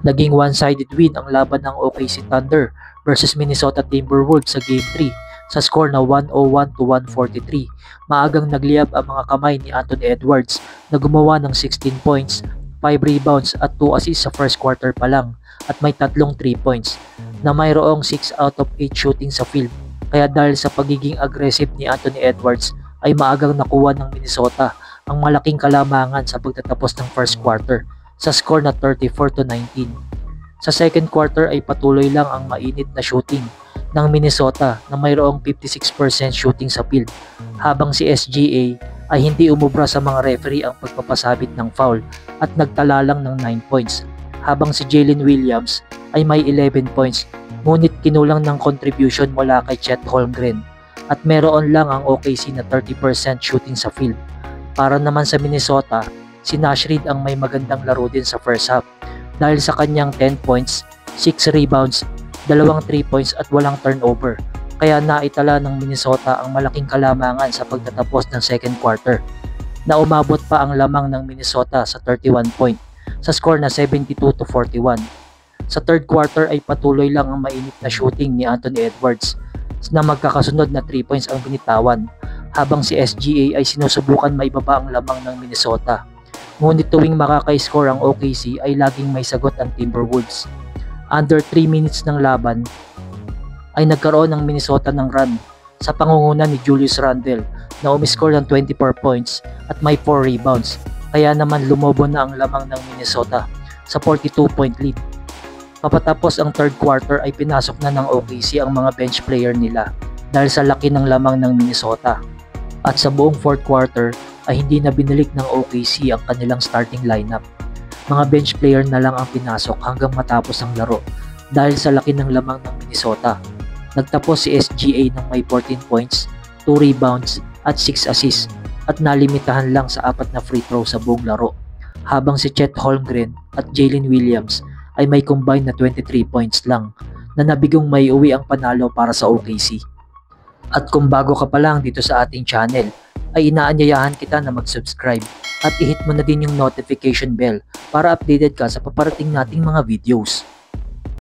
Naging one-sided win ang laban ng OKC Thunder versus Minnesota Timberwolves sa Game 3 sa score na 101-143. Maagang nagliyab ang mga kamay ni Anthony Edwards na gumawa ng 16 points, 5 rebounds at 2 assists sa first quarter pa lang at may tatlong 3 points na mayroong 6 out of 8 shooting sa field. Kaya dahil sa pagiging aggressive ni Anthony Edwards ay maagang nakuha ng Minnesota ang malaking kalamangan sa pagtatapos ng first quarter sa score na 34-19. Sa second quarter ay patuloy lang ang mainit na shooting ng Minnesota na mayroong 56% shooting sa field, habang si SGA ay hindi umubra sa mga referee ang pagpapasabit ng foul at nagtala lang ng 9 points, habang si Jalen Williams ay may 11 points ngunit kinulang ng contribution mula kay Chet Holmgren at meron lang ang OKC na 30% shooting sa field. Para naman sa Minnesota, si Nash Reed ang may magandang laro din sa first half dahil sa kanyang 10 points, 6 rebounds, 2 3 points at walang turnover. Kaya naitala ng Minnesota ang malaking kalamangan sa pagtatapos ng second quarter na umabot pa ang lamang ng Minnesota sa 31 point sa score na 72-41. Sa third quarter ay patuloy lang ang mainit na shooting ni Anthony Edwards na magkakasunod na 3 points ang binitawan, habang si SGA ay sinusubukan maibaba ang lamang ng Minnesota. Ngunit tuwing makaka-score ang OKC ay laging may sagot ang Timberwolves. Under 3 minutes ng laban ay nagkaroon ng Minnesota ng run sa pangunguna ni Julius Randle na umiscore ng 24 points at may 4 rebounds. Kaya naman lumobo na ang lamang ng Minnesota sa 42-point lead. Papatapos ang third quarter ay pinasok na ng OKC ang mga bench player nila dahil sa laki ng lamang ng Minnesota. At sa buong fourth quarter ay hindi na binalik ng OKC ang kanilang starting lineup. Mga bench player na lang ang pinasok hanggang matapos ang laro dahil sa laki ng lamang ng Minnesota. Nagtapos si SGA ng may 14 points, 2 rebounds at 6 assists at nalimitahan lang sa 4 na free throw sa buong laro, habang si Chet Holmgren at Jalen Williams ay may combined na 23 points lang na nabigong may uwi ang panalo para sa OKC. At kung bago ka pa lang dito sa ating channel, ay inaanyayahan kita na mag-subscribe at i-hit mo na din yung notification bell para updated ka sa paparating nating mga videos.